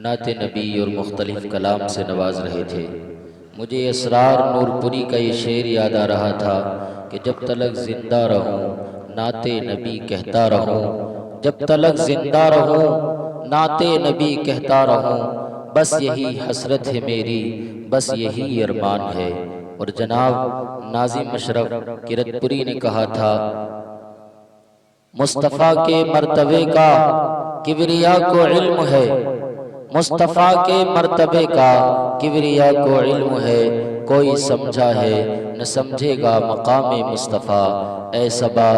نعت نبی اور مختلف کلام سے نواز رہے تھے۔ مجھے اسرار نور پوری کا یہ شعر یاد آ رہا تھا کہ جب تلک زندہ رہوں نعت نبی کہتا رہوں، جب تلک زندہ رہوں نعت نبی کہتا رہوں، بس یہی حسرت ہے میری، بس یہی ارمان ہے۔ اور جناب ناظم اشرف کرتپوری نے کہا تھا، مصطفیٰ کے مرتبے کا کبریا کو علم ہے، مصطفیٰ کے مرتبے کا کبریا کو علم ہے، کوئی سمجھا ہے نہ سمجھے گا مقام مصطفیٰ، اے صبا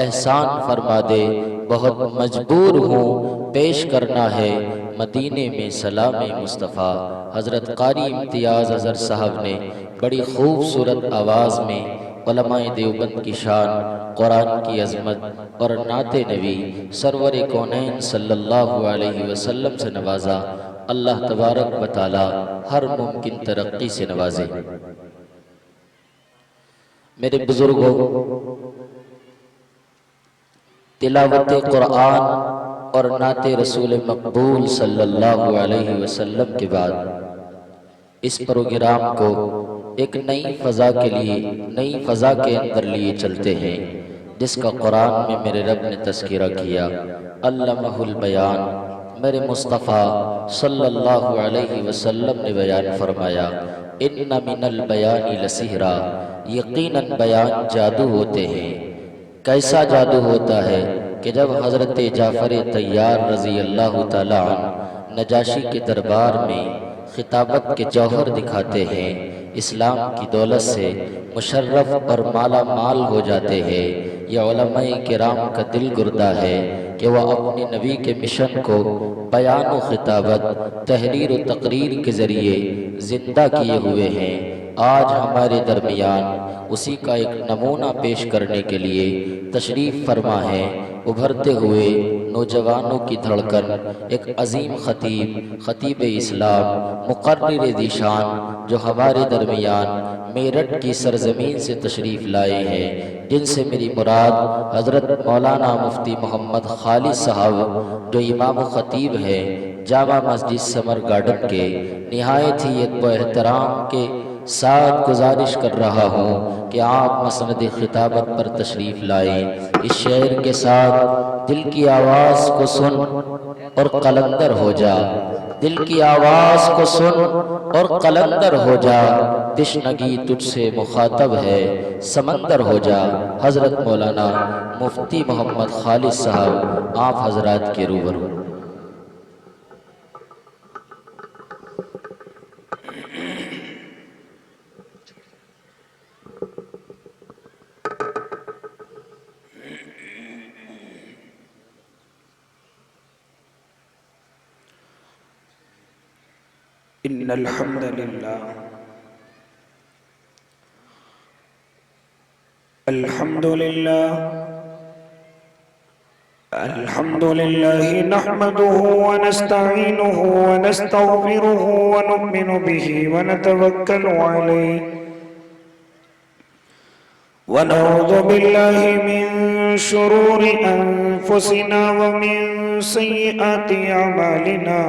احسان فرما دے، بہت مجبور ہوں پیش کرنا ہے مدینے میں سلام مصطفیٰ۔ حضرت قاری امتیاز اظہر صاحب نے بڑی خوبصورت آواز میں علماء دیوبند کی شان، قرآن کی عظمت اور نعت نبی سرور کونین صلی اللہ علیہ وسلم سے نوازا۔ اللہ تبارک و تعالی ہر ممکن ترقی سے نوازے۔ میرے بزرگوں، تلاوت قرآن اور نعت رسول مقبول صلی اللہ علیہ وسلم کے بعد اس پروگرام کو ایک نئی فضا کے لیے، نئی فضا کے اندر لیے چلتے ہیں، جس کا قرآن میں میرے رب نے تذکرہ کیا۔ علمہ البیان، میرے مصطفیٰ صلی اللہ علیہ وسلم نے بیان فرمایا، ان من البیان لسحرا، یقیناً بیان جادو ہوتے ہیں۔ کیسا جادو ہوتا ہے کہ جب حضرت جعفر طیار رضی اللہ تعالیٰ عنہ نجاشی کے دربار میں خطابت کے جوہر دکھاتے ہیں، اسلام کی دولت سے مشرف اور مالا مال ہو جاتے ہیں۔ یہ علماء کرام کا دل گردہ ہے کہ وہ اپنے نبی کے مشن کو بیان و خطابت، تحریر و تقریر کے ذریعے زندہ کیے ہوئے ہیں۔ آج ہمارے درمیان اسی کا ایک نمونہ پیش کرنے کے لیے تشریف فرما ہے ابھرتے ہوئے نوجوانوں کی دھڑکن، ایک عظیم خطیب، خطیب اسلام، مقرر ذیشان، جو ہمارے درمیان میرٹھ کی سرزمین سے تشریف لائے ہیں، جن سے میری مراد حضرت مولانا مفتی محمد خالد صاحب، جو امام و خطیب ہے جامع مسجد سمر گارڈن کے، نہایت ہی ادب و احترام کے ساتھ گزارش کر رہا ہوں کہ آپ مسند خطابت پر تشریف لائیں۔ اس شعر کے ساتھ دل کی آواز کو سن اور قلندر ہو جا، دل کی آواز کو سن اور قلندر ہو جا، تشنگی تجھ سے مخاطب ہے سمندر ہو جا۔ حضرت مولانا مفتی محمد خالد صاحب آپ حضرات کے روبرو۔ ان الحمد للہ الحمد للہ نحمده ونستعینه ونستغفره ونؤمن به ونتوکل علیہ ونعوذ باللہ من شرور انفسنا ومن سیئات اعمالنا،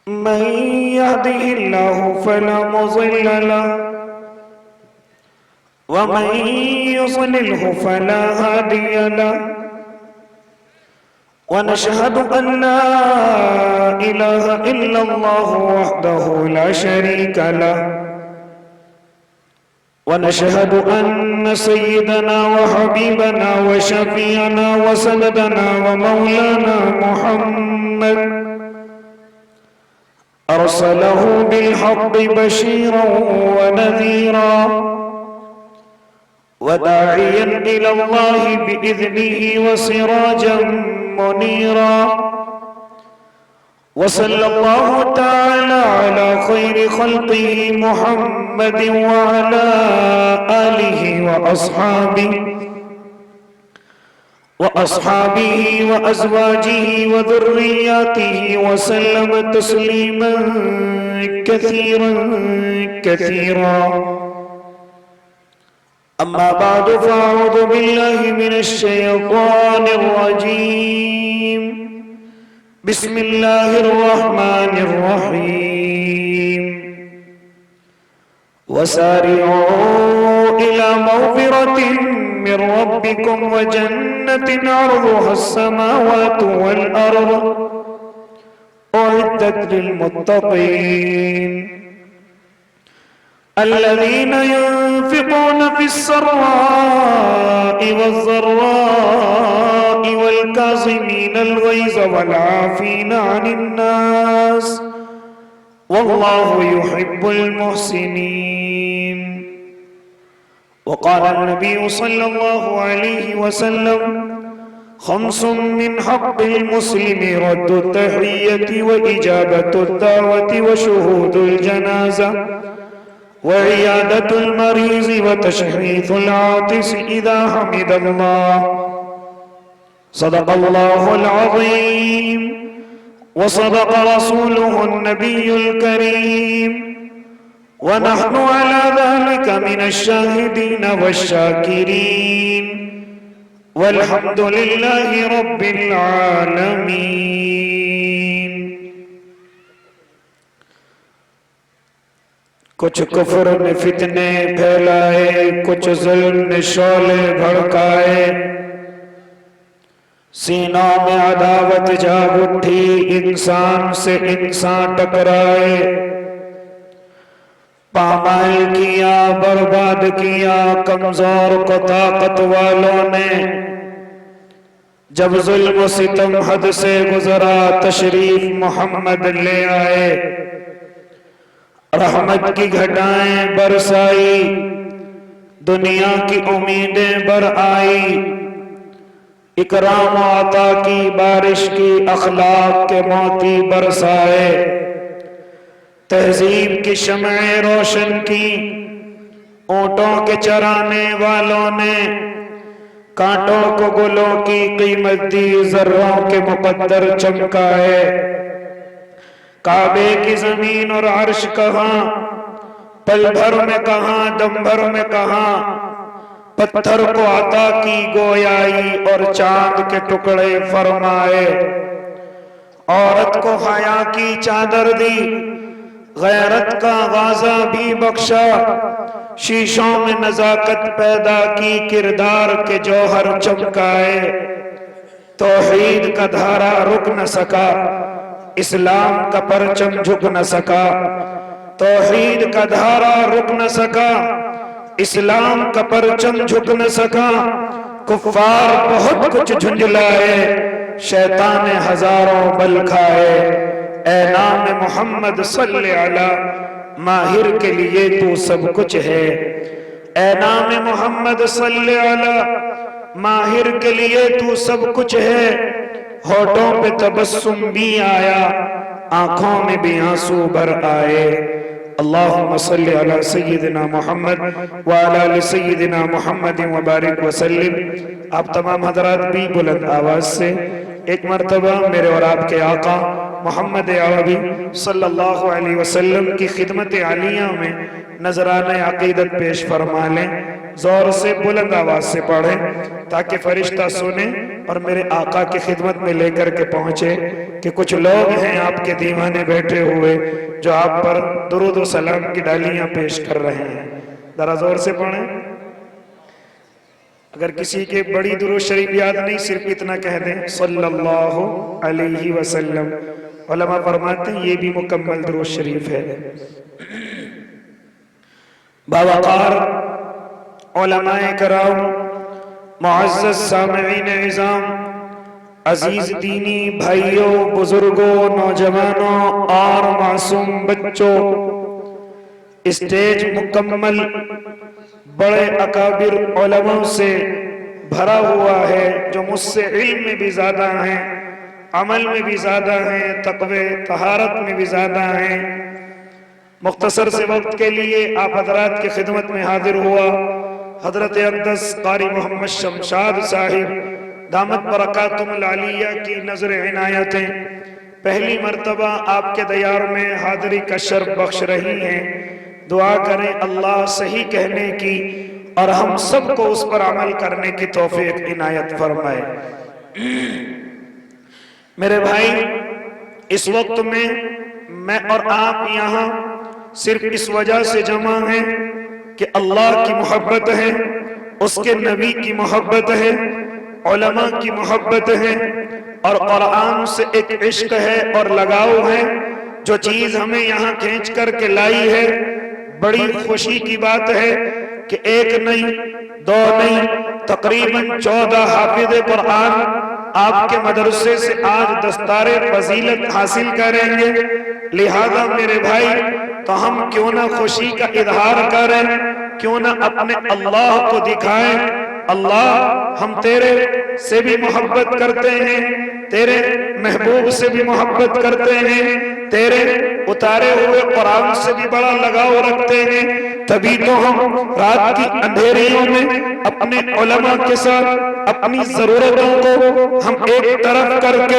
من يهده الله فلا مضل له ومن يضلله فلا هادي له، ونشهد أن لا إله إلا الله وحده لا شريك له، ونشهد أن سيدنا وحبيبنا وشفيعنا وسندنا ومولانا محمد أرسله بالحق بشيرا ونذيرا وداعيا إلى الله بإذنه وسراجا منيرا، وصلى الله تعالى على خير خلقه محمد وعلى آله وأصحابه وأزواجه وذرياته وسلم تسليما كثيرا كثيرا، أما بعد فأعوذ بالله من الشيطان الرجيم، بسم الله الرحمن الرحيم وسارعوا إلى مغفرة من ربكم وجنة عرضها السماوات والأرض أعدت للمتقين الذين ينفقون في السراء والضراء والكاظمين الغيظ والعافين عن الناس والله يحب المحسنين. وقال النبي صلى الله عليه وسلم: خمس من حق المسلم رد التحية وإجابة الدعوة وشهود الجنازة وعيادة المريض وتشحيث العاطس إذا حمد الله. صدق الله العظيم وصدق رسوله النبي الكريم ونحن على ذلك من الشاهدين والشاكرين والحمد لله رب العالمين. کچھ کفر نے فتنے پھیلائے، کچھ ظلم نے شعلے بھڑکائے، سینوں میں عداوت جاگ اٹھی، انسان سے انسان ٹکرائے، پامال کیا، برباد کیا کمزور کو طاقت والوں نے. جب ظلم و ستم حد سے گزرا، تشریف محمد لے آئے، رحمت کی گھٹائیں برسائی، دنیا کی امیدیں بر آئی، اکرام و عطا کی بارش کی، اخلاق کے موتی برسائے، تہذیب کی شمعیں روشن کی، اونٹوں کے چرانے والوں نے کانٹوں کو گلوں کی قیمت دی، ذروں کے مقدر چمکائے. کعبے کی زمین اور عرش کہاں، پل بھر میں کہاں، دم بھر میں کہاں، پتھر کو عطا کی گویائی اور چاند کے ٹکڑے فرمائے. عورت کو حیا کی چادر دی، غیرت کا غازہ بھی بخشا، شیشوں میں نزاکت پیدا کی، کردار کے جوہر چمکائے. توحید کا دھارا رک نہ سکا، اسلام کا پرچم جھک نہ سکا. توحید کا دھارا رک نہ سکا، اسلام کا پرچم جھک نہ سکا. کفار بہت کچھ جھنجھلائے، شیطان ہزاروں بل کھائے. اے نام محمد صلی علی ماہر کے لیے تو سب کچھ ہے. اے نام محمد صلی علی ماہر کے لیے تو سب کچھ ہے. ہونٹوں پہ تبسم بھی آیا، آنکھوں میں بھی آنسو بھر آئے. اللہم صلی علی سیدنا محمد وعلی آل سیدنا محمد وبارک وسلم. آپ تمام حضرات بھی بلند آواز سے ایک مرتبہ میرے اور آپ کے آقا محمد عربی صلی اللہ علیہ وسلم کی خدمت عالیہ میں نذرانہ عقیدت پیش فرما لیں. زور سے بلند آواز سے پڑھیں تاکہ فرشتہ سنیں اور میرے آقا کی خدمت میں لے کر کے پہنچے کہ کچھ لوگ ہیں آپ کے دیوانے بیٹھے ہوئے جو آپ پر درود و سلام کی ڈالیاں پیش کر رہے ہیں. ذرا زور سے پڑھیں. اگر کسی کے بڑی درود شریف یاد نہیں، صرف اتنا کہہ دیں صلی اللہ علیہ وسلم. علماء فرماتے ہیں یہ بھی مکمل درود شریف ہے. باوقار علماء کرام، معزز سامعین عظام، عزیز دینی بھائیوں، بزرگوں، نوجوانوں اور معصوم بچوں، اسٹیج مکمل بڑے اکابر علماء سے بھرا ہوا ہے جو مجھ سے علم میں بھی زیادہ ہیں، عمل میں بھی زیادہ ہیں، تقوی طہارت میں بھی زیادہ ہیں. مختصر سے وقت کے لیے آپ حضرات کی خدمت میں حاضر ہوا حضرت اقدس قاری محمد شمشاد صاحب دامت برکاتہم العالیہ کی نظر عنایتیں پہلی مرتبہ آپ کے دیار میں حاضری کا شرف بخش رہی ہیں. دعا کریں اللہ صحیح کہنے کی اور ہم سب کو اس پر عمل کرنے کی توفیق عنایت فرمائے. میرے بھائی، اس وقت میں اور آپ یہاں صرف اس وجہ سے جمع ہیں کہ اللہ کی محبت ہے، اس کے نبی کی محبت ہے، علماء کی محبت ہے، اور قرآن سے ایک عشق ہے اور لگاؤ ہے۔ جو چیز ہمیں یہاں کھینچ کر کے لائی ہے، بڑی خوشی کی بات ہے کہ ایک نہیں، دو نہیں، تقریباً 14 حافظ قرآن آپ کے مدرسے سے آج دستار فضیلت حاصل کریں گے۔ لہذا میرے بھائی، تو ہم کیوں نہ خوشی کا اظہار کریں، کیوں نہ اپنے اللہ کو دکھائیں۔ اللہ، ہم تیرے سے بھی محبت کرتے ہیں، تیرے محبوب سے بھی محبت کرتے ہیں، تیرے اتارے ہوئے قرآن سے بھی بڑا لگاؤ رکھتے ہیں، تبھی تو ہم رات کی اندھیریوں میں اپنے علماء کے ساتھ اپنی ضرورتوں کو ہم ایک طرف کر کے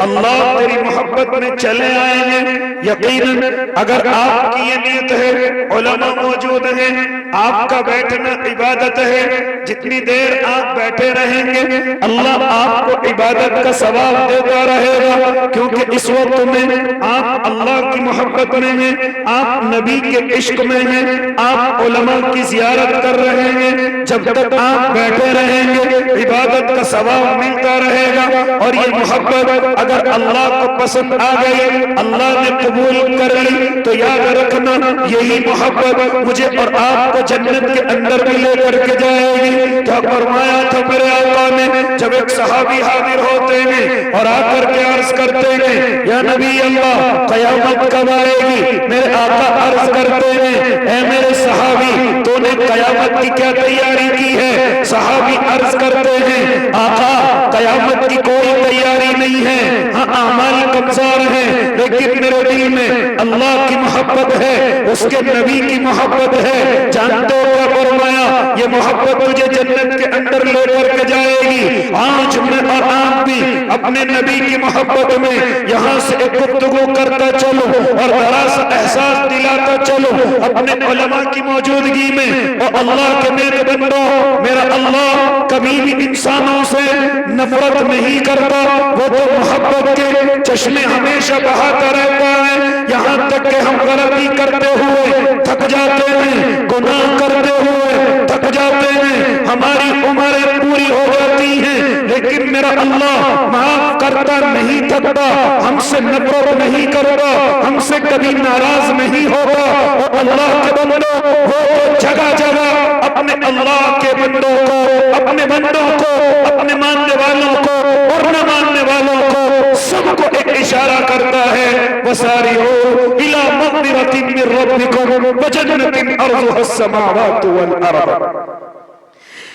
اللہ تیری محبت میں چلے آئے ہیں۔ یقیناً اگر آپ کی یہ نیت ہے، علماء موجود ہیں، آپ کا بیٹھنا عبادت ہے، جتنی دیر آپ بیٹھے رہیں گے اللہ آپ کو عبادت کا ثواب دیتا رہے گا، کیونکہ اس وقت میں آپ اللہ کی محبت میں ہیں، آپ نبی کے عشق میں ہیں، آپ علماء کی زیارت کر رہے ہیں۔ جب تک آپ بیٹھے رہیں گے عبادت کا ثواب ملتا رہے گا، اور یہ محبت اگر اللہ کو پسند آ گئی، اللہ نے قبول کر لی، تو یاد رکھنا یہی محبت مجھے اور آپ کو جنت کے اندر بھی لے کر کے جائے گی۔ کیا فرمایا تھا میرے آقا نے جب ایک صحابی حاضر ہوتے ہیں اور آ کر کے عرض کرتے ہیں، یا نبی اللہ قیامت کب آئے گی؟ میرے آقا عرض کرتے ہیں، اے میرے صحابی تو نے قیامت کی کیا تیاری کی ہے؟ صحابی عرض کرتے ہیں، آقا قیامت کی کوئی تیاری نہیں ہے، ہاں اعمال کمزور ہیں، لیکن میرے دل میں اللہ کی محبت ہے، اس کے نبی کی محبت ہے۔ جانتے ہو کیا فرمایا؟ یہ محبت تجھے جنت کے اندر لے کر کے جائے گی۔ آج میں اور آپ بھی اپنے نبی کی محبت میں یہاں سے ایک گفتگو کرتا چلو اور ذرا سا احساس دلاتا چلو اپنے علماء کی موجودگی میں، اور اللہ کے میرے بندوں، میرا اللہ کبھی بھی انسانوں سے نفرت نہیں کرتا، وہ تو محبت کے چشمے ہمیشہ بہاتا رہتا ہے۔ یہاں تک کہ ہم غلطی کرتے ہوئے تھک جاتے ہیں، گناہ کرتے ہوئے تھک جاتے ہیں، ہماری عمریں پوری ہو جاتی ہیں، لیکن میرا اللہ معاف کرتا نہیں تھکتا، ہم سے نفرت نہیں کرتا، ہم سے کبھی ناراض نہیں ہوتا۔ اور اللہ کے بندوں، وہ جگہ جگہ اپنے اللہ کے بندوں کو، اپنے بندوں کو، اپنے ماننے والوں کو اور نہ ماننے والوں کو، سب کو ایک اشارہ کرتا ہے، وَسَارِعُوا إِلَىٰ مَغْفِرَةٍ مِّن رَّبِّكُمْ وَجَنَّةٍ عَرْضُهَا السَّمَاوَاتُ وَالْأَرْضُ۔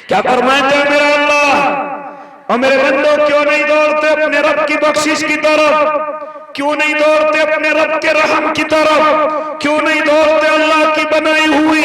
کیا فرماتے ہیں میرا اللہ؟ اور میرے بندوں، کیوں نہیں دوڑتے اپنے رب کی بخشش کی طرف؟ کیوں نہیں دوڑتے اپنے رب کے رحم کی طرف؟ کیوں نہیں دوڑتے اللہ کی بنائی ہوئی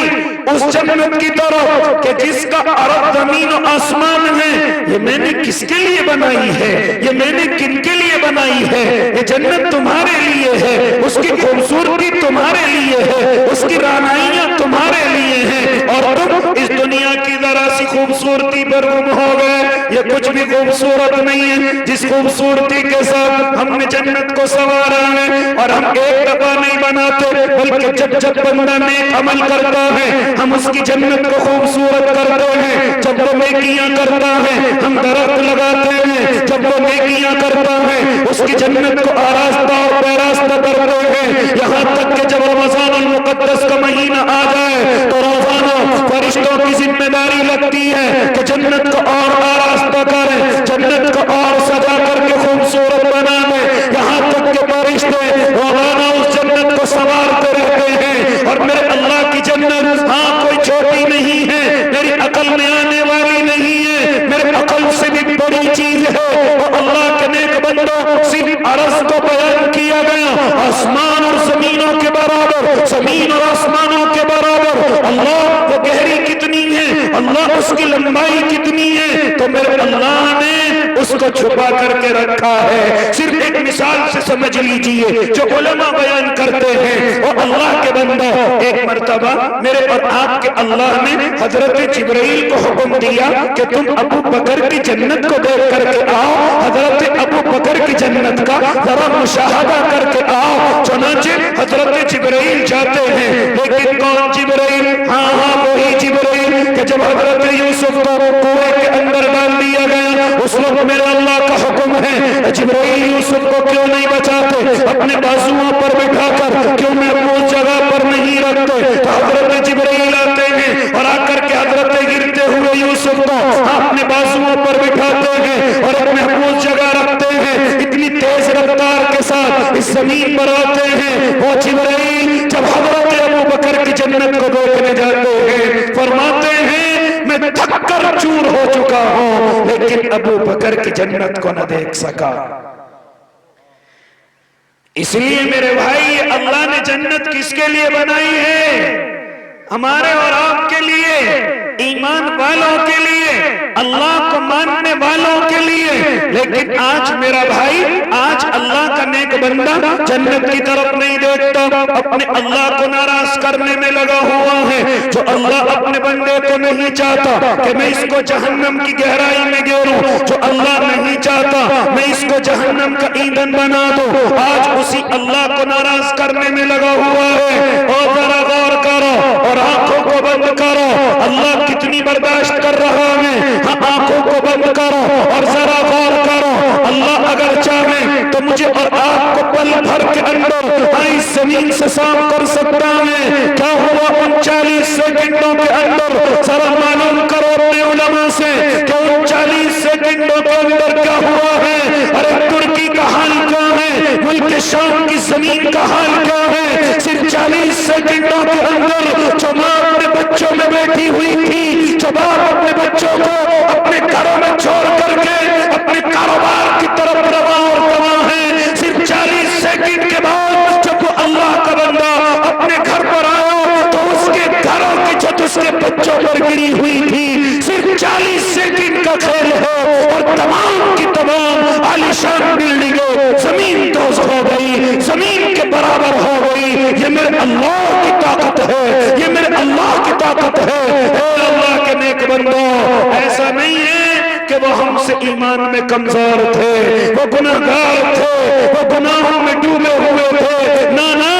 اس جنت کی طرف کہ جس کا عرض زمین و آسمان ہے؟ یہ میں نے کس کے لیے بنائی ہے؟ یہ میں نے کن کے لیے بنائی ہے؟ یہ جنت تمہارے لیے ہے، اس کی خوبصورتی تمہارے لیے ہے، اس کی رعنائیاں تمہارے لیے ہیں، اور تم اس دنیا کی ذرا سی خوبصورتی پر گم ہو گئے۔ یہ کچھ بھی خوبصورت نہیں ہے جس خوبصورتی کے ساتھ ہم نے جنت کو سوارا ہے، اور ہم ایک دفعہ نہیں بناتے، بلکہ جب جب بندہ نیک عمل کرتا ہے ہم اس کی جنت کو خوبصورت کرتے ہیں۔ جب وہ نیکیاں کرتا ہے ہم درخت لگاتے ہیں، جب وہ نیکیاں کرتا ہے اس کی جنت کو آراستہ اور پیراستہ کرتے ہیں، یہاں تک کہ جب رمضان المقدس کا مہینہ آ جائے تو روزانہ فرشتوں کی ذمہ داری لگتی ہے کہ جنت کو اور آراستہ کریں، جنت کو اور سجا کر کے خوبصورت بنا دیں، یہاں تک کہ فرشتے روزانہ اس جنت کو سنوارتے رہتے ہیں۔ اور میرے اللہ کی جنت ہاں کوئی چھوٹی نہیں ہے، میری عقل میں آنے والی نہیں ہے، میرے عقل سے بھی بڑی چیز ہے۔ اور اللہ کے نیک بندوں، صرف عرض کو بیان کیا گیا، آسمان اور زمینوں کے برابر، زمین اور آسمانوں کے برابر اللہ وہ گہری کتنی ہے، اللہ اس کی لمبائی کتنی ہے، تو میرے اللہ نے اس کو چھپا کر کے رکھا ہے۔ صرف ایک مثال سے سمجھ لیجئے جو علماء بیان کرتے ہیں، اور اللہ کے بندہ ایک मर्तबा मेरे और आपके अल्लाह ने हजरत जिब्राइल को हुक्म दिया कि तुम अबू बकर की जन्नत को देख करके आओ, हजरत अबू बकर की जन्नत का जरा मुशाहदा करके आओ। चुनांचे हजरत जिब्राइल जाते हैं, लेकिन कौन जिब्राइल? हाँ वही जिब्राइल कि जब हजरत यूसुफ को कुएं के अंदर डाल दिया गया, उस वक्त मेरे अल्लाह का हुक्म है जिब्राइल यूसुफ को क्यों नहीं बचाते, अपने बाजुओं पर बिठाकर क्यों महफूज जगह पर नहीं रखते? तो हजरत जिब्राइल आते हैं और आकर के हजरत गिरते हुए यूसुफ को अपने बाजुओं पर बिठाते हैं और एक महफूज जगह रखते हैं। इतनी तेज रफ्तार के साथ इस जमीन पर आते हैं वो जिब्राइल। जब हजरत अबू बकर की जन्नत को देखने जाते हैं, फरमाते हैं मैं थक कर चूर हो चुका हूं, लेकिन अबू बकर की जन्नत को न देख सका। इसलिए मेरे भाई, अल्लाह ने जन्नत किसके लिए बनाई है? हमारे और आपके लिए, ईमान वालों के लिए, अल्लाह को मानने वालों के लिए। लेकिन आज मेरा भाई, आज अल्लाह का नेक बंदा जन्नत की तरफ नहीं देखता, अपने अल्लाह को नाराज करने में लगा हुआ है। जो अल्लाह अपने बंदे को नहीं चाहता कि मैं इसको जहन्नम की गहराई में गिरूं, जो अल्लाह नहीं चाहता मैं इसको जहन्नम का ईंधन बना दूं, आज उसी अल्लाह को नाराज करने में लगा हुआ है। और जरा गौर करो और आंखों को बंद करो, अल्लाह कितनी बर्दाश्त कर रहा है। हाँ, आंखों को बंद करो और जरा गौर करो, अल्लाह अगर चाहे तो मुझे और आपको पल भर के अंदर इस जमीन से साफ कर सकता है। क्या हुआ 39 सेकंडों के अंदर? जरा मालूम करो अपने उलमा से कि 39 सेकंडों के अंदर क्या हुआ है। अरे तुर्की का हाल क्या है, मुल्क शाम की जमीन का हाल क्या है। सिर्फ 40 सेकंडों के अंदर जो माँ अपने बच्चों में बैठी हुई थी, जो बाप अपने बच्चों को अपने घरों में छोड़ करके अपने कारोबार की तरफ रवा और रवा है, सिर्फ 40 सेकंड के बाद जब वो अल्लाह का बंदा अपने घर पर आया तो उसके घरों की छत उसके बच्चों पर गिरी हुई थी। सिर्फ 40 सेकंड का खेल है और तमाम की तमाम आलीशान बिल्डिंगें जमीन दोस्त हो गई, जमीन के बराबर हो गई। ये मेरे अल्लाह की ताकत है, ये मेरे अल्लाह की ताकत है। अल्लाह के नेक बंदो, ऐसा नहीं है कि वो हमसे ईमान में कमजोर थे, वो गुनाहगार थे, वो गुनाहों में डूबे हुए थे। ना ना,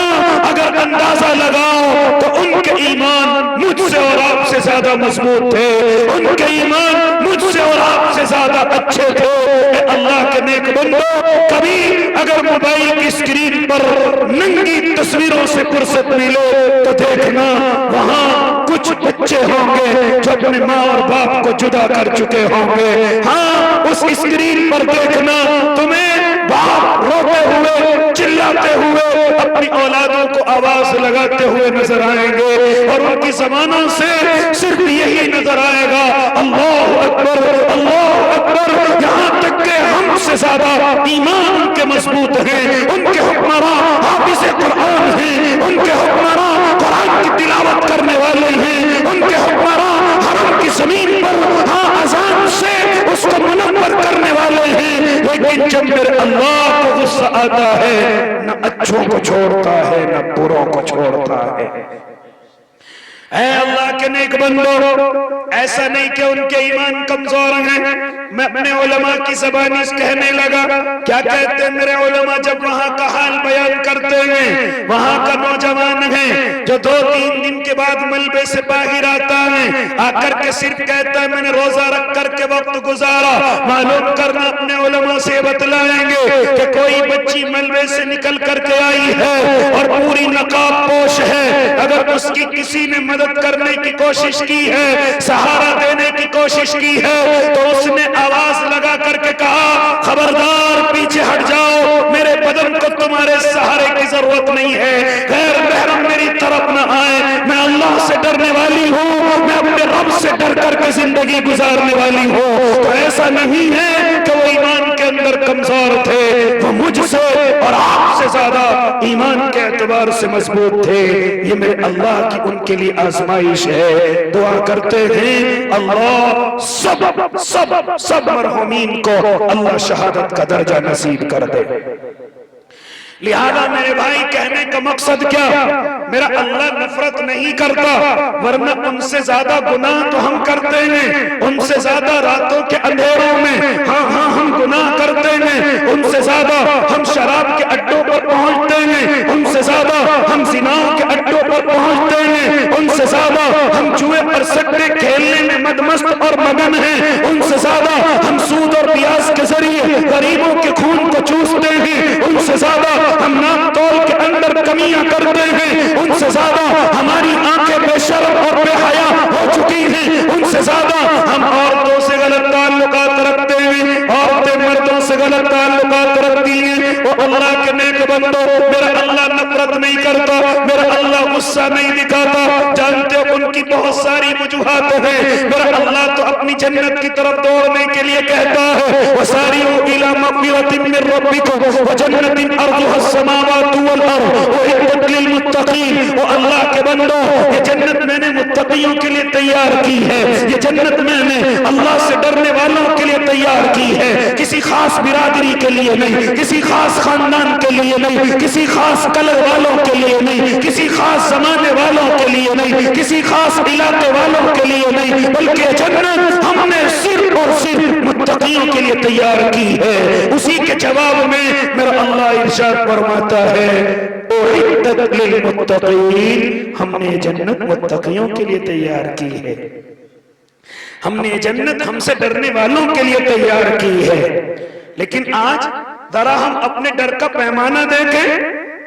अगर अंदाजा लगाओ तो उनके ईमान मुझसे और आपसे ज्यादा मजबूत थे, उनके ईमान मुझसे और आपसे ज्यादा अच्छे थे। अल्लाह के नेक बंदो, कभी अगर मोबाइल की स्क्रीन पर नंगी तस्वीरों से फुर्सत मिले तो देखना वहां कुछ बच्चे होंगे जो अपने माँ और बाप को जुदा कर चुके होंगे। हाँ, उस स्क्रीन पर देखना तुम्हें बाप रोते हुए, चिल्लाते हुए अपनी औलादों को आवाज लगाते हुए नजर आएंगे और उनकी जबानों से सिर्फ यही नजर आएगा, अल्लाह अकबर, अल्लाह अकबर। यहाँ तक के हमसे ज्यादा ईमान उनके मजबूत हैं, उनके हुक्मरान हाफिज कुरान हैं, उनके हुक्मरान कुरान की तिलावत करने वाले हैं, उनके हुक्मरान हरम की जमीन पर हाँ अजान से उसको मुनव्वर करने वाले हैं। लेकिन जब मेरे अल्लाह को गुस्सा आता है, न अच्छों को छोड़ता है न बुरों को छोड़ता है। ऐ अल्लाह के नेक बंदो, ऐसा नहीं कि उनके ईमान कमजोर हैं। मैं अपने उलमा की ज़बानी कहने लगा, क्या कहते हैं मेरे उलमा जब वहां का हाल बयान करते हैं। वहां का नौजवान है जो 2-3 दिन के बाद मलबे से बाहर आता है, आकर के सिर्फ कहता है मैंने रोजा रख करके वक्त गुजारा। मालूम करना अपने उलमा से बतलाएंगे कि कोई बच्ची मलबे से निकल करके आई है और पूरी नकाब पोश है, अगर उसकी किसी ने मदद करने की कोशिश की है, सहारा देने की कोशिश की है, तो उसने आवाज लगा करके कहा खबरदार पीछे हट जाओ, मेरे बदन को तुम्हारे सहारे की जरूरत नहीं है, गैर महरम मेरी तरफ न आए, मैं अल्लाह से डरने वाली हूँ, मैं अपने रब से डर करके जिंदगी गुजारने वाली हूँ। तो ऐसा नहीं है कि वो ईमान के अंदर कमजोर थे, वो मुझसे और आपसे ज्यादा ईमान के एतबार से मजबूत थे। ये मेरे अल्लाह की उनके लिए आजमाइश है। दुआ करते हैं अल्लाह सब सब सब मरहूमीन को अल्लाह शहादत का दर्जा नसीब कर दे। لہذا میرے بھائی کہنے کا مقصد کیا؟ میرا اللہ نفرت نہیں کرتا، ورنہ ان سے زیادہ گناہ تو ہم کرتے ہیں، ان سے زیادہ راتوں کے اندھیروں میں ہاں ہم گناہ کرتے ہیں، ان سے زیادہ ہم شراب کے اڈوں پر پہنچتے ہیں، ان سے زیادہ ہم زناؤں کے اڈوں پر پہنچتے ہیں، ان سے زیادہ ہم جوئے پر سٹے کھیلنے میں مدمست اور مگن ہیں، ان سے زیادہ ہم سود اور بیاض کے ذریعے غریبوں کے خون کو چوستے ہیں، ان سے زیادہ ہم نام تول کے اندر کمیاں کرتے ہیں، ان سے زیادہ ہماری آنکھیں بے شرم اور بے حیا ہو چکی ہیں، ان سے زیادہ ہم عورتوں سے غلط تعلقات رکھتے ہیں، عورتیں مردوں سے غلط تعلقات رکھتی ہیں۔ اور اللہ کے نیک بندو، میرا اللہ نفرت نہیں کرتا، میرا اللہ غصہ نہیں دکھاتا، جانتے ہو ان کی بہت ساری وجوہات ہیں، میرا اللہ تو اپنی جنت کی طرف دوڑنے کے لیے کہتا ہے وَسَارِعُوا إِلَىٰ مَغْفِرَةٍ مِّن رَّبِّكُمْ وَجَنَّةٍ أَرْضُهَا السَّمَاوَاتُ وَالْأَرْضُ وَأُعِدَّتْ لِلْمُتَّقِينَ۔ وہ اللہ کے بندو، یہ جنت میں نے متقیوں کے لیے تیار کی ہے، یہ جنت میں نے اللہ سے ڈرنے والوں کے لیے تیار کی ہے، کسی خاص برادری کے لیے نہیں، کسی خاص خاندان کے لیے نہیں، کسی خاص کلر والوں کے لیے نہیں، کسی خاص زمانے والوں کے لیے نہیں، کسی خاص علاقے والوں کے لیے نہیں، بلکہ جنت ہم نے صرف اور صرف متقیوں کے لیے تیار کی ہے۔ اسی کے جواب میں میرا اللہ ارشاد فرماتا ہے اعدت للمتقین، ہم نے جنت متقیوں کے لیے تیار کی ہے، ہم نے جنت ہم سے ڈرنے والوں کے لیے تیار کی ہے۔ لیکن آج ذرا ہم اپنے ڈر کا پیمانہ دیکھیں،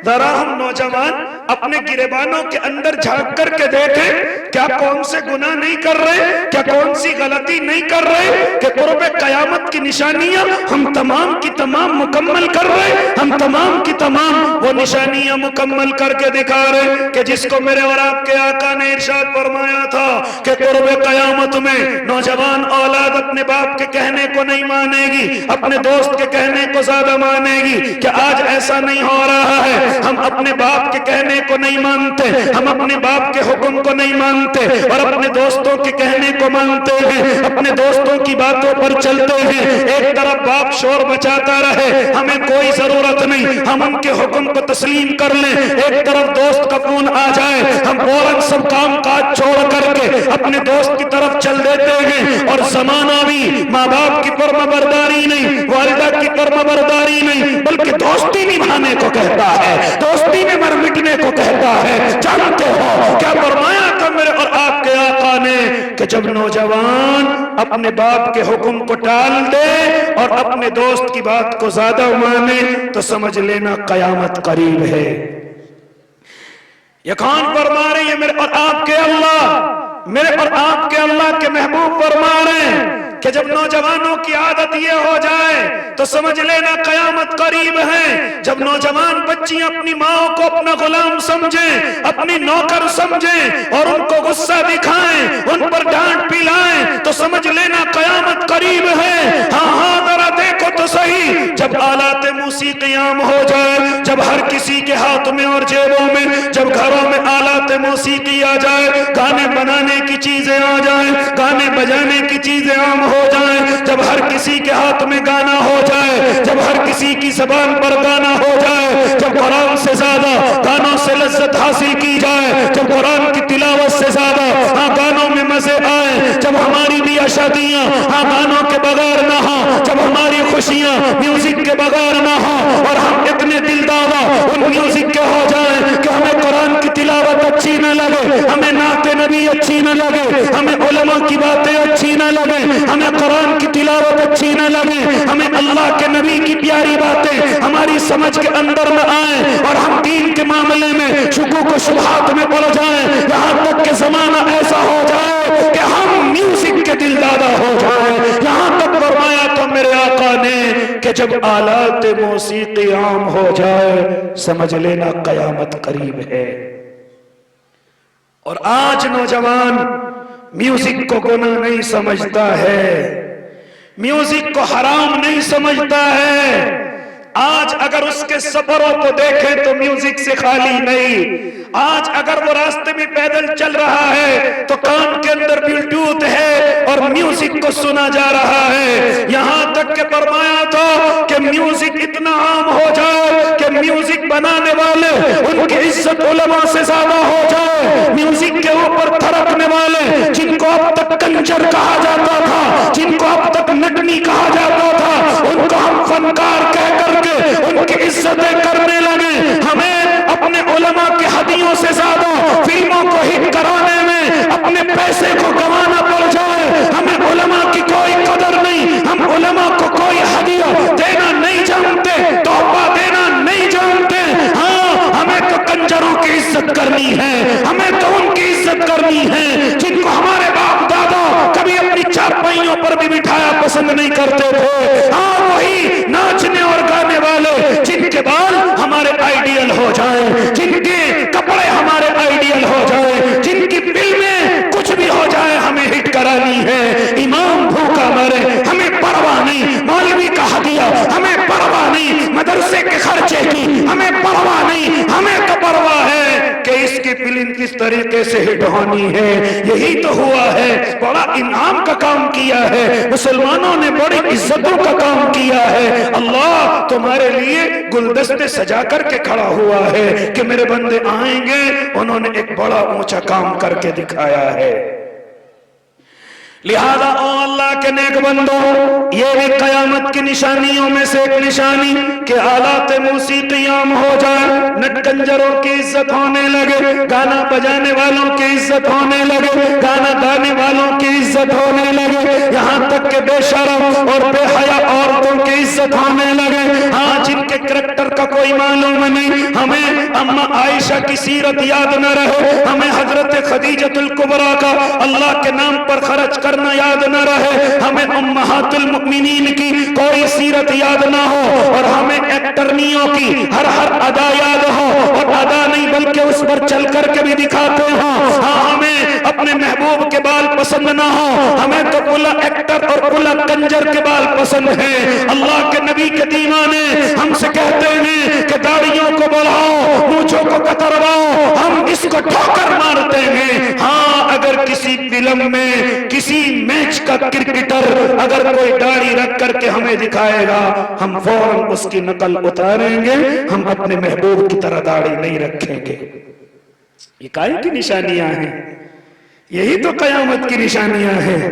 ذرا ہم نوجوان اپنے گریبانوں کے اندر جھانک کر کے دیکھیں، کیا کون سے گناہ نہیں کر رہے، کیا کون سی غلطی نہیں کر رہے کہ قرب قیامت کی نشانیاں ہم تمام کی تمام مکمل کر رہے، ہم تمام کی تمام وہ نشانیاں مکمل کر کے دکھا رہے کہ جس کو میرے اور آپ کے آقا نے ارشاد فرمایا تھا کہ قرب قیامت میں نوجوان اولاد اپنے باپ کے کہنے کو نہیں مانے گی، اپنے دوست کے کہنے کو زیادہ مانے گی۔ کیا آج ایسا نہیں ہو رہا ہے؟ ہم اپنے باپ کے کہنے کو نہیں مانتے، ہم اپنے باپ کے حکم کو نہیں مانتے اور اپنے دوستوں کے کہنے کو مانتے ہیں، اپنے دوستوں کی باتوں پر چلتے ہیں۔ ایک طرف باپ شور مچاتا رہے، ہمیں کوئی ضرورت نہیں، ہم ان کے حکم کو تسلیم کر لیں، ایک طرف دوست کا فون آ جائے، ہم فوراً سب کام کاج چھوڑ کر کے اپنے دوست کی طرف چل دیتے ہیں۔ اور زمانہ بھی ماں باپ کی فرما برداری نہیں، والدہ کی فرما برداری نہیں، بلکہ دوستی نبھانے کو کہتا ہے، دوستی میں مر مٹنے کو کہتا ہے۔ جانتے ہو کیا فرمایا تھا میرے اور آپ کے آقا نے کہ جب نوجوان اپنے باپ کے حکم کو ٹال دے اور اپنے دوست کی بات کو زیادہ مانے تو سمجھ لینا قیامت قریب ہے۔ یہ کون فرما رہے ہیں؟ میرے اور آپ کے اللہ، میرے اور آپ کے اللہ کے محبوب فرما رہے ہیں کہ جب نوجوانوں کی عادت یہ ہو جائے تو سمجھ لینا قیامت قریب ہے۔ جب نوجوان بچیاں اپنی ماں کو اپنا غلام سمجھیں، اپنی نوکر سمجھیں اور ان کو غصہ دکھائیں، ان پر ڈانٹ پلائیں تو سمجھ لینا قیامت قریب ہے۔ ہاں ذرا دیکھو تو صحیح، جب آلات موسیقی عام ہو جائے، جب ہر کسی کے ہاتھ میں اور جیبوں میں، جب گھروں میں آلات موسیقی آ جائے، گانے بنانے کی چیزیں آ جائیں، گانے بجانے کی چیزیں عام ہو جائیں، جب ہر کسی کے ہاتھ میں گانا ہو جائے، جب ہر کسی کی زبان پر گانا ہو جائے، جب قرآن سے زیادہ گانوں سے لذت حاصل کی جائے، جب قرآن کی تلاوت سے زیادہ گانوں میں مزے آئے، جب ہماری بھی شادیاں گانوں کے بغیر نہ ہوں، جب ہماری خوشیاں میوزک کے بغیر نہ ہوں اور ہم اتنے دل دادا ان میوزک کے ہو جائیں کہ ہمیں قرآن کی تلاوت اچھی نہ لگے، ہمیں نعت نبی اچھی نہ لگے، ہمیں علماء کی باتیں اچھی نہ لگے، ہمیں قرآن کی تلاوت اچھی نہ لگے، ہمیں اللہ کے نبی کی پیاری باتیں ہماری سمجھ کے اندر نہ آئیں اور ہم دین کے معاملے میں شکوک و شبہات میں پڑ جائیں، یہاں تک کہ زمانہ ایسا ہو جائے کہ ہم میوزک کے دل دادا ہو جائیں۔ یہاں تک فرمایا تو میرے آقا نے کہ جب آلات موسیقی عام ہو جائے سمجھ لینا قیامت قریب ہے۔ اور آج نوجوان میوزک کو گناہ نہیں سمجھتا ہے، میوزک کو حرام نہیں سمجھتا ہے۔ آج اگر اس کے سفروں کو دیکھیں تو میوزک سے خالی نہیں، آج اگر وہ راستے میں پیدل چل رہا ہے تو کان کے اندر بلوٹوتھ ہے اور میوزک کو سنا جا رہا ہے۔ یہاں تک کہ فرمایا تھا کہ میوزک اتنا عام ہو جائے کہ म्यूजिक बनाने वाले उनकी इज्जत उलमा से ज्यादा हो जाए, म्यूजिक के ऊपर थरकने वाले जिनको अब तक कंजर कहा जाता था, जिनको अब तक नटनी कहा जाता था, उनको हम फनकार कह करके उनकी इज्जतें करने लगे। हमें अपने उलमा के हदियों से ज्यादा फिल्मों को हिट कराने में अपने पैसे को गंवाना पड़ जाए, हमें उलमा की कोई कदर नहीं, हम उलमा को कोई हदिया देना नहीं जानते, तोहफा देना नहीं जानते। हाँ, हमें तो कंजरों की इज्जत करनी है, हमें तो उनकी इज्जत करनी है जिनको हमारे बाप दादा कभी अपनी चारपाइयों पर भी बिठाया पसंद नहीं करते थे। हाँ, वही नाचने और गाने वाले जिनके बाल हमारे आइडियल हो जाए, जिनके कपड़े हमारे आइडियल हो जाए, जिनकी फिल्में कुछ भी हो जाए हमें हिट करानी है। इमाम भूखा मरे हमें परवाह नहीं, मौलवी का हदिया हमें परवाह नहीं, मदरसे के खर्चे की हमें परवाह नहीं, हमें तो परवाह है कि इसकी फिल्म किस तरीके से हिट होनी है। यही तो हुआ है, बड़ा इनाम का काम किया है, मुसलमानों ने बड़ी इज्जतों का काम किया है। अल्लाह तुम्हारे लिए गुलदस्ते सजा करके खड़ा हुआ है कि मेरे बंदे आएंगे, उन्होंने एक बड़ा ऊंचा काम करके दिखाया है। लिहाजा ओ अल्लाह के नेक बंदों, ये भी कयामत की निशानियों में से एक निशानी कि हालात मौसीकी आम हो जाए, नटकंजरों की इज्जत होने लगे, गाना बजाने वालों की इज्जत होने लगे, गाना गाने वालों की इज्जत होने लगे, यहाँ तक के बेशरम और बेहया औरतों की इज्जत होने लगे। हाँ, जिनके करैक्टर का कोई मालूम नहीं, हमें अम्मा आयशा की सीरत याद न रहे, हमें हजरत खदीजतुल कुबरा का अल्लाह के नाम पर खर्च करना याद न रहे, हमें उम्महातुल मुमिनीन की कोई सीरत याद ना हो, और हमें एक्टरनियों की हर हर अदा याद हो, और अदा नहीं बल्कि उस पर चल करके भी दिखाते हो। हाँ, हमें अपने महबूब के बाल पसंद ना हो, हमें तो पुला एक्टर और पुला कंजर के बाल पसंद है। अल्लाह के नबी के दीवाने हमसे कहते हैं कि दाढ़ियों को बढ़ाओ, मूंछों को कतरवाओ, हम इसको ठोकर मारते हैं। हाँ, अगर किसी फिल्म में किसी मैच का क्रिकेटर अगर कोई दाढ़ी रख करके हमें दिखाएगा, हम फौरन उसकी नकल उतारेंगे, हम अपने महबूब की तरह दाढ़ी नहीं रखेंगे। ये काहे की निशानियां हैं? यही तो कयामत की निशानियां हैं,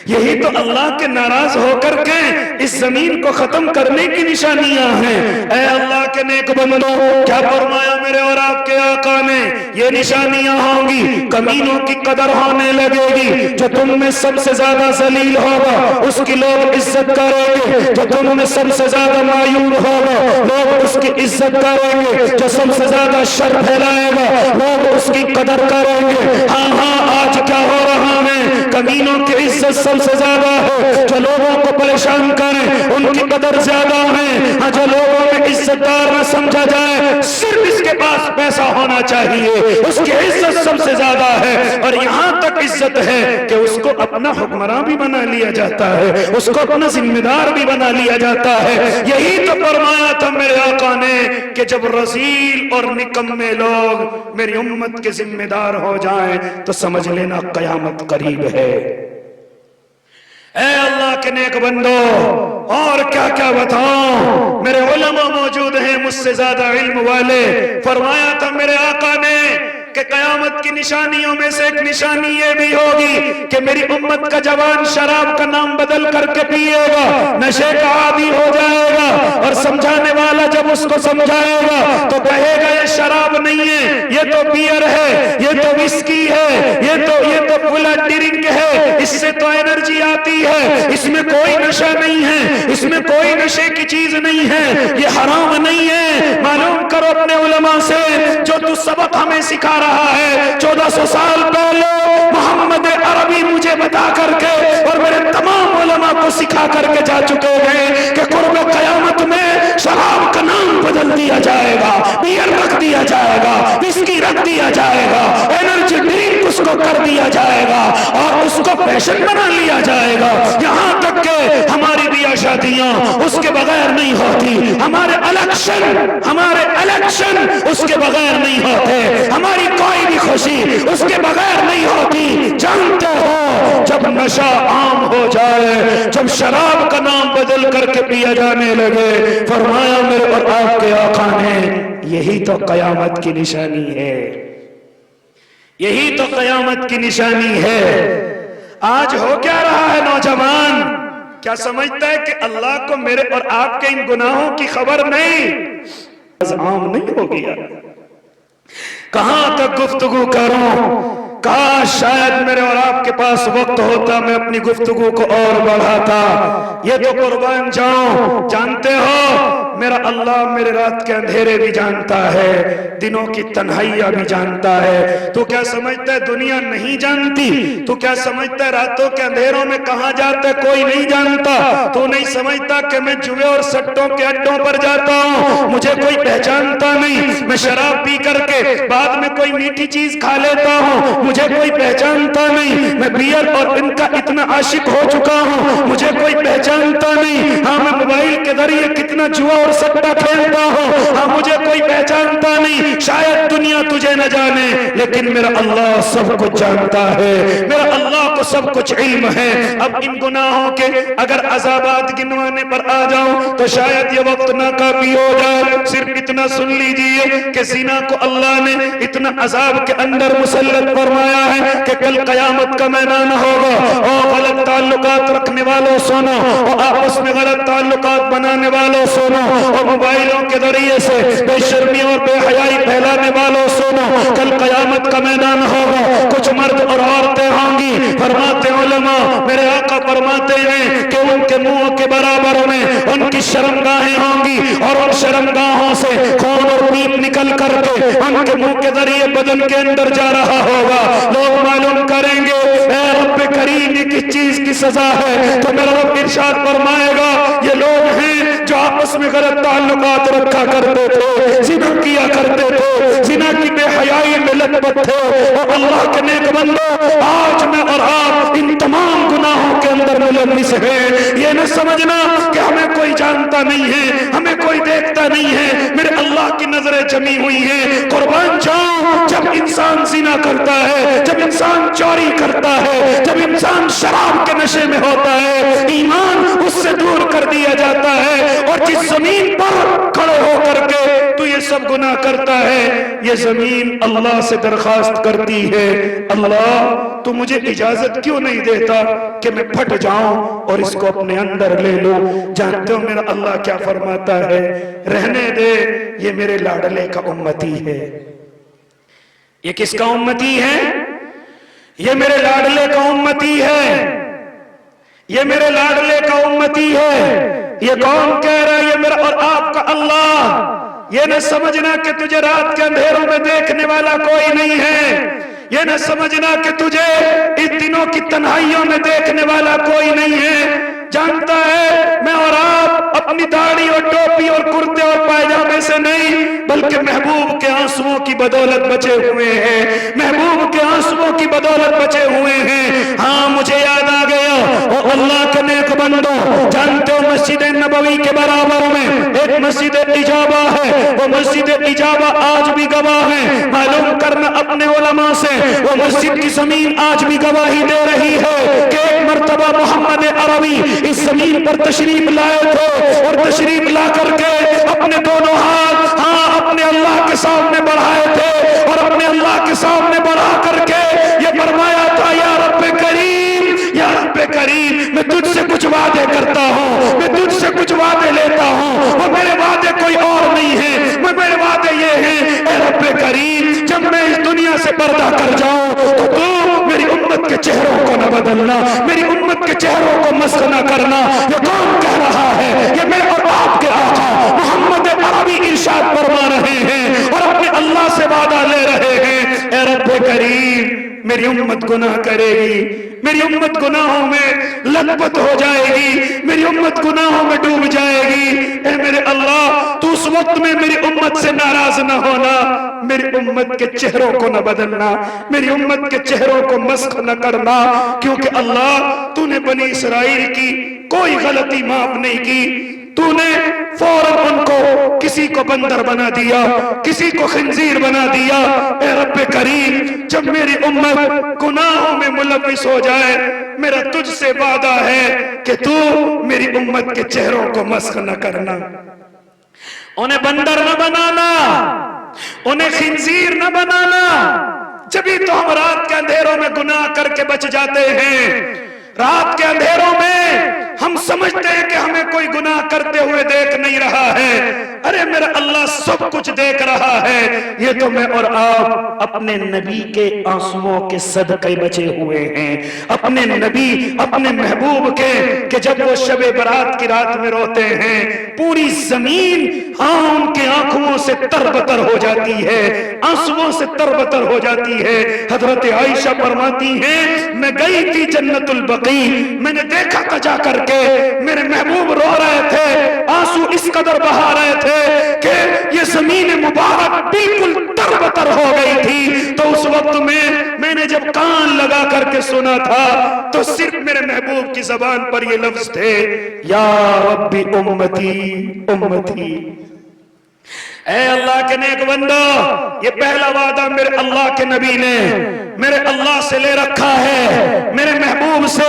यही तो अल्लाह के नाराज होकर के इस जमीन को खत्म करने की निशानियां हैं। ऐ अल्लाह के नेक बंदो, क्या फरमाया मेरे और आपके आका ने? ये निशानियां होंगी, कमीनों की कदर होने लगेगी। जो तुम में सबसे ज्यादा जलील होगा उसकी लोग इज्जत करेंगे, जो तुम में सबसे ज्यादा मायूर होगा लोग उसकी इज्जत करेंगे, जो सबसे ज्यादा शर फैलाएगा लोग उसकी कदर करेंगे। हाँ हाँ, आज क्या हो रहा है? कमीनों की इज्जत सबसे ज्यादा है, जो लोगों को परेशान करें उनकी कदर ज्यादा है। हाँ, जो लोगों में इज्जतदार न समझा जाए, सिर्फ इसके पास पैसा होना चाहिए, उसकी इज्जत सबसे ज्यादा है। और यहाँ तक इज्जत है कि उसको अपना हुक्मरान भी बना लिया जाता है, उसको अपना जिम्मेदार भी बना लिया जाता है। यही तो फरमाया था मेरे आका ने कि जब रजील और निकम्मे लोग मेरी उम्मत के जिम्मेदार हो जाएं तो समझ लेना कयामत करीब है। ऐ अल्लाह के नेक बंदो, और क्या क्या बताऊं, मेरे उलमा मौजूद हैं मुझसे ज्यादा इल्म वाले। फरमाया था मेरे आका ने कि कयामत की निशानियों में से एक निशानी ये भी होगी कि मेरी उम्मत का जवान शराब का नाम बदल करके पिएगा, नशे का आदी हो जाएगा, और समझाने वाला जब उसको समझाएगा तो कहेगा ये शराब नहीं है, ये तो बियर है, ये तो विस्की है, ये तो फुला ड्रिंक है, इससे तो एनर्जी आती है, इसमें कोई नशा नहीं है, इसमें कोई नशे की चीज नहीं है, ये हराम नहीं है। मालूम करो अपने उलमा से, जो तू सबक हमें सिखा रहा है 1400 साल पहले मोहम्मद अरबी मुझे बता करके और मेरे तमाम उलमा को सिखा करके जा चुके हैं कि कुर्ब कयामत में शराब का नाम बदल दिया जाएगा, बियर रख दिया जाएगा, विस्की रख दिया जाएगा, एनर्जी ड्रिंक उसको कर दिया जाएगा और उसको फैशन बना लिया जाएगा। यहाँ तक के हमारी बिया शादियां उसके बगैर नहीं होती, हमारे इलेक्शन उसके बगैर नहीं होते, हमारी कोई भी खुशी उसके बगैर नहीं होती। जानते हो, जब नशा आम हो जाए, जब शराब का नाम बदल करके दिया जाने लगे। फरमाया मेरे और आपके आका ने यही तो कयामत की निशानी है, यही तो कयामत की निशानी है। आज हो क्या रहा है नौजवान, क्या समझता है कि अल्लाह को मेरे और आपके इन गुनाहों की खबर नहीं? आम नहीं हो गया। कहां तक गुफ्तगू करूं, काश शायद मेरे और आपके पास वक्त होता, मैं अपनी गुफ्तगू को और बढ़ाता। ये तो कुर्बान जाऊं, जानते हो मेरा अल्लाह मेरे रात के अंधेरे भी जानता है, दिनों की तन्हाइयां भी जानता है। तू क्या समझता है दुनिया नहीं जानती? तू क्या समझता है रातों के अंधेरों में कहां जाता है कोई नहीं जानता? तू नहीं समझता कि मैं जुए और सट्टों के अड्डों पर जाता हूं, मुझे कोई पहचानता नहीं। मैं शराब पी करके बाद में कोई मीठी चीज खा लेता हूं, मुझे कोई पहचानता नहीं। मैं बियर और इनका इतना आशिक हो चुका हूं, मुझे कोई पहचानता नहीं। हाँ, मैं मोबाइल के जरिए कितना जुआ और सट्टा खेलता हूं, हाँ मुझे कोई पहचानता नहीं। शायद दुनिया तुझे न जाने, लेकिन मेरा अल्लाह सब कुछ जानता है, मेरा अल्लाह को सब कुछ इल्म है। अब इन गुनाहों के अगर अज़ाबात गिनवाने पर आ जाऊं तो शायद ये वक्त नाकाफी हो जाए। सिर्फ इतना सुन लीजिए कि ज़िना को अल्लाह ने इतना अजाब के अंदर मुसल्लत फरमाया है कि कल कयामत का मैदान होगा। और गलत ताल्लुकात रखने वालों सुनो, और आपस में गलत ताल्लुकात बनाने वालों सुनो, और मोबाइलों के जरिए से बेशर्मी और बेहयाई फैलाने वालों सुनो, कल कयामत का मैदान होगा। कुछ मर्द और औरतें होंगी, फरमाते उलमा, मेरे आका फरमाते हैं कि उनके मुंह के बराबर में उनकी शर्मगाहें होंगी, और उन शर्मगाहों से खून और पीप निकल करके उनके मुंह के जरिए बदन के अंदर जा रहा होगा। लोग मालूम करेंगे ऐ रब्बे करीम ये किस चीज की सजा है, तो मेरा रब इरशाद फरमाएगा ये लोग हैं जो आपस में गलत ताल्लुकात रखा करते थे, जिना किया करते थे, जिना की बेहयाई में लतपत थे। और अल्लाह के नेक बंदो, आज मैं और आप इन तमाम गुनाहों के अंदर मुलव्विस हैं। ये न समझना कि हमें कोई जानता नहीं है, हमें कोई देखता नहीं है, मेरे अल्लाह की नजरें जमी हुई हैं। कुर्बान जाऊं, जब इंसान जिना करता है, जब इंसान चोरी करता है, जब इंसान शराब के नशे में होता है, ईमान उससे दूर कर दिया जाता है। और जिस जमीन पर खड़े होकर के तू ये सब गुनाह करता है, ये जमीन अल्लाह से दरखास्त करती है, अल्लाह तू मुझे इजाजत क्यों नहीं देता कि मैं फट जाऊं और इसको अपने अंदर ले लूं। जानते हो मेरा अल्लाह क्या फरमाता है? रहने दे, ये मेरे लाडले का उम्मती है। ये किसका उम्मती है? ये मेरे लाडले का उम्मती है, ये मेरे लाडले का उम्मती है। ये कौन कह रहा है? ये मेरा और आपका अल्लाह। ये न समझना कि तुझे रात के अंधेरों में देखने वाला कोई नहीं है, ये न समझना कि तुझे इस दिनों की तन्हाइयों में देखने वाला कोई नहीं है। जानता है मैं और आप अपनी दाढ़ी और टोपी और कुर्ते और पायजामे से नहीं, बल्कि महबूब के आंसुओं की बदौलत बचे हुए हैं, महबूब के आंसुओं की बदौलत बचे हुए हैं। हाँ, मुझे याद आ गया, और अल्लाह के नेक बंदो, जानते हो मस्जिद नबवी के बराबर में एक मस्जिद इजाबा है, वो मस्जिद इजाबा आज भी गवाह है। मालूम करना अपने उलमा से, वो मस्जिद की जमीन आज भी गवाही दे रही है कि एक मर्तबा मोहम्मद अरबी इस जमीन पर तशरीफ लाए थे, और तशरीफ ला करके अपने दोनों हाथ हाँ अपने अल्लाह के सामने बढ़ाए थे, और अपने अल्लाह के सामने बढ़ा करके ये फरमाया था, या रब्बे करीम, या रब्बे करीम, मैं तुझसे कुछ वादे करता हूँ, मैं तुझसे कुछ वादे लेता हूँ, और मेरे वादे कोई और नहीं है, मेरे वादे ये हैं, ऐ रब्बे करीम, जब मैं इस दुनिया से पर्दा कर जाऊं तो तू मेरी उम्मत के चेहरों को न बदलना, मेरी उम्मत के चेहरों को मस्ख न करना। ये कौन कह रहा है? ये मेरे और आपके आका मोहम्मद अरबी इरशाद फरमा रहे हैं, और अपने अल्लाह से वादा ले रहे हैं, ऐ रब्बे करीम, मेरी उम्मत गुनाह करेगी, मेरी उम्मत गुनाहों में लतपत हो जाएगी, मेरी उम्मत गुनाहों में डूब जाएगी। ऐ मेरे अल्लाह, तू उस वक्त में मेरी उम्मत से नाराज न होना, मेरी उम्मत के चेहरों को न बदलना, मेरी उम्मत के चेहरों को मस्ख न करना, क्योंकि अल्लाह तूने बनी इसराइल की कोई गलती माफ नहीं की। तूने फौरन उनको किसी को बंदर बना दिया, किसी को खिंजीर बना दिया। ऐ रब्बे करीम, जब मेरी उम्मत गुनाहों में मुलव्विस हो जाए, मेरा तुझसे वादा है कि तू मेरी उम्मत के चेहरों को मस्ख न करना, उन्हें बंदर न बनाना, उन्हें खिंजीर न बनाना। जब तो हम रात के अंधेरों में गुनाह करके बच जाते हैं। रात के अंधेरों में हम समझते हैं कि हमें कोई गुनाह करते हुए देख नहीं रहा है। अरे मेरा अल्लाह सब कुछ देख रहा है। ये तो मैं और आप अपने नबी के आंसुओं के सदके बचे हुए हैं, अपने नबी, अपने महबूब के, कि जब वो शबे बरात की रात में रोते हैं, पूरी जमीन हाँ उनके आंखों से तरबतर हो जाती है, आंसुओं से तरबतर हो जाती है। हजरत आयशा फरमाती हैं, मैं गई थी जन्नतुल बकी, मैंने देखा था जा करके मेरे महबूब रो रहे थे, आंसू इस कदर बहा रहे थे कि ये जमीन मुबारक बिल्कुल तरबतर हो गई थी। तो उस वक्त में मैंने जब कान लगा करके सुना था तो सिर्फ मेरे महबूब की जबान पर ये लफ्ज थे, या रब्बी उम्मती उम्मती। ऐ अल्लाह के नेक बंदो, ये पहला वादा मेरे अल्लाह के नबी ने मेरे अल्लाह से ले रखा है, मेरे महबूब से,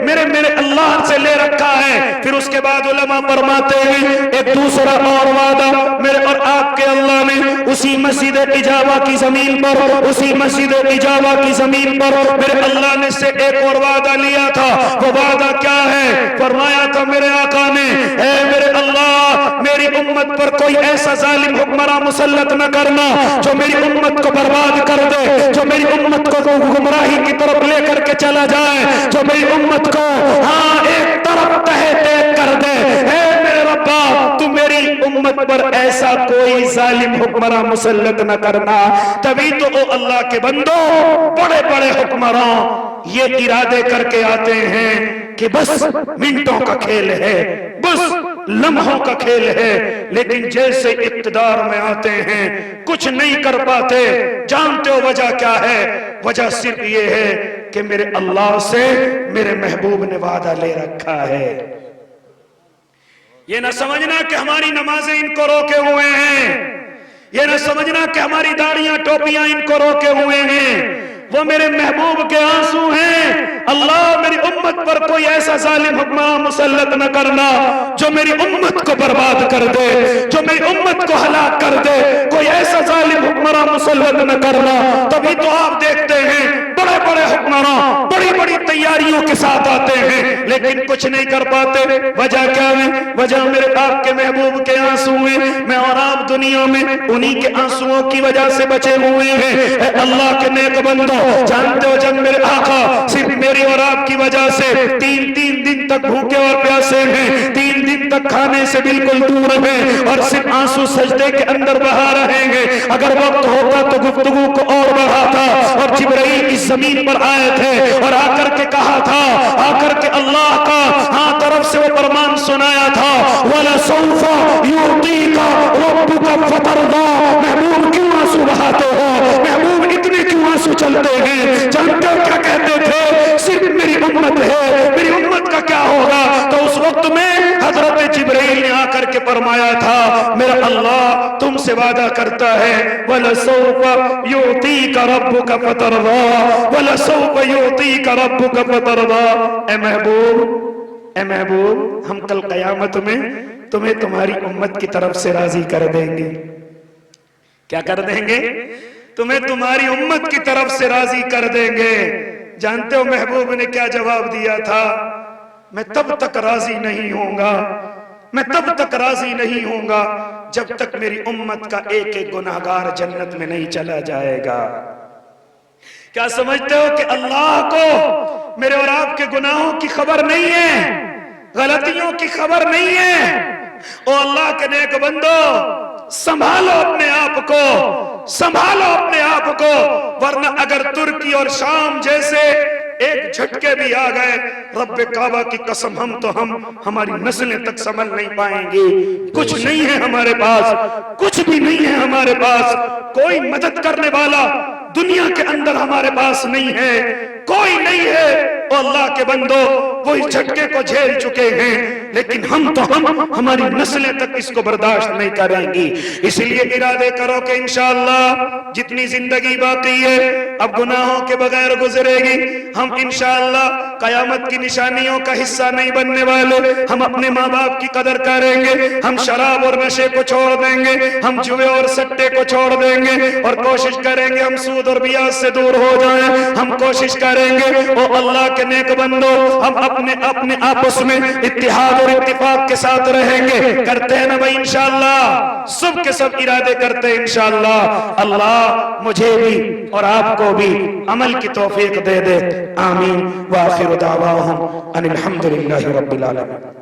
मेरे अल्लाह से ले रखा है। फिर उसके बाद उलमा फरमाते हैं एक दूसरा और वादा मेरे और आपके अल्लाह ने उसी मस्जिद इजाबा की जमीन पर, उसी मस्जिद इजाबा की जमीन पर मेरे अल्लाह ने से एक और वादा लिया था। वो वादा क्या है? फरमाया था मेरे आका ने, ऐ मेरे अल्लाह, मेरी उम्मत पर कोई ऐसा जालिम हुक्मरान मुसल्लत न करना जो मेरी उम्मत को बर्बाद कर दे, जो मेरी उम्मत को गुमराही की तरफ लेकर के चला जाए, जो मेरी उम्मत को हाँ एक तरफ तहते कर दे। ऐ मेरे रब्बा, तू मेरी उम्मत पर ऐसा कोई जालिम हुक्मरान मुसल्लत न करना। तभी तो ओ अल्लाह के बंदो, बड़े बड़े हुक्मरान ये इरादे करके आते हैं कि बस मिनटों का खेल है, बस लम्हों का खेल है, लेकिन जैसे इक्तदार में आते हैं कुछ नहीं कर पाते। जानते हो वजह क्या है? वजह सिर्फ ये है कि मेरे अल्लाह से मेरे महबूब ने वादा ले रखा है। ये ना समझना कि हमारी नमाजें इनको रोके हुए हैं, ये ना समझना कि हमारी दाढ़ियां टोपियां इनको रोके हुए हैं। वो मेरे महबूब के आंसू हैं। अल्लाह, मेरी उम्मत पर कोई ऐसा जालिम हुक्मरान मुसल्लत न करना जो मेरी उम्मत को बर्बाद कर दे, जो मेरी उम्मत को हलाक कर दे। कोई ऐसा जालिम हुक्मरान मुसल्लत न करना। तभी तो आप देखते हैं बड़े बड़े हुक्मरान बड़ी बड़ी तैयारियों के साथ आते हैं, लेकिन कुछ नहीं कर पाते। वजह क्या है? वजह मेरे आपके महबूब के आंसू हैं। मैं और आप दुनिया में उन्हीं के आंसुओं की वजह से बचे हुए हैं। अल्लाह के नेक बंदो, जानते हो जब मेरे आका सिर्फ मेरी और आपकी वजह से तीन दिन तक भूखे और प्यासे हैं, 3 दिन तक खाने से बिल्कुल दूर हैं और सिर्फ आंसू सजदे के अंदर बहा रहे हैं। अगर वक्त होता तो गुफ्तगू को और बढ़ाता। और जिब्राइल इस जमीन पर आए थे और आकर के कहा था, आकर के अल्लाह का हाँ तरफ से वो फरमान सुनाया था, वला सौफा युतीका रब्बुका फतरदा। महबूब क्यों आंसू बहाते हो? महबूब इतने क्यों आंसू चलते हैं? जानते हो क्या कहते थे? सिर्फ मेरी उम्मत है, मेरी उम्मत का क्या होगा? तो उस वक्त में हजरत जिब्राइल ने आकर के फरमाया था, मेरा अल्लाह तुमसे वादा करता है, वलसौफा युतीका रब्बुका फतरदा, वलसौफा युतीका रब्बुका फतरदा। ए महबूब, ए महबूब, हम कल कयामत में तुम्हें तुम्हारी उम्मत की तरफ से राजी कर देंगे। क्या कर देंगे? तुम्हें तुम्हारी उम्मत की तरफ से राजी कर देंगे। जानते हो महबूब ने क्या जवाब दिया था? मैं तब तक राजी नहीं होऊंगा, मैं तब तक राजी नहीं होऊंगा जब तक मेरी उम्मत का एक एक गुनाहगार जन्नत में नहीं चला जाएगा। क्या समझते हो कि अल्लाह को मेरे और आपके गुनाहों की खबर नहीं है, गलतियों की खबर नहीं है? ओ अल्लाह के नेक बंदो, संभालो अपने आप को, संभालो अपने आप को, वरना अगर तुर्की और शाम जैसे एक झटके भी आ गए, रब्बे काबा की कसम, हम हमारी नस्लें तक संभल नहीं पाएंगी। कुछ नहीं है हमारे पास, कुछ भी नहीं है हमारे पास। कोई मदद करने वाला दुनिया के अंदर हमारे पास नहीं है, कोई नहीं है। ओ अल्लाह के बंदो, وہ اس جھٹکے کو جھیل چکے ہیں، لیکن ہماری نسلیں تک اس کو برداشت نہیں کریں گی۔ اس لیے ارادے کرو کہ انشاءاللہ جتنی زندگی باقی ہے اب گناہوں کے بغیر گزرے گی، ہم انشاءاللہ قیامت کی نشانیوں کا حصہ نہیں بننے والے، ہم اپنے ماں باپ کی قدر کریں گے، ہم شراب اور نشے کو چھوڑ دیں گے، ہم جوے اور سٹے کو چھوڑ دیں گے، اور کوشش کریں گے ہم سود اور بیاج سے دور ہو جائیں۔ ہم کوشش کریں گے او اللہ کے نیک بندو، ہم اپنے آپس میں اتحاد اور اتفاق کے ساتھ رہیں گے۔ کرتے ہیں نا بھائی انشاءاللہ، سب کے سب ارادے کرتے ہیں انشاءاللہ۔ اللہ مجھے بھی اور آپ کو بھی عمل کی توفیق دے دے، آمین۔ وآخر دعواہم ان الحمدللہ رب العالمین۔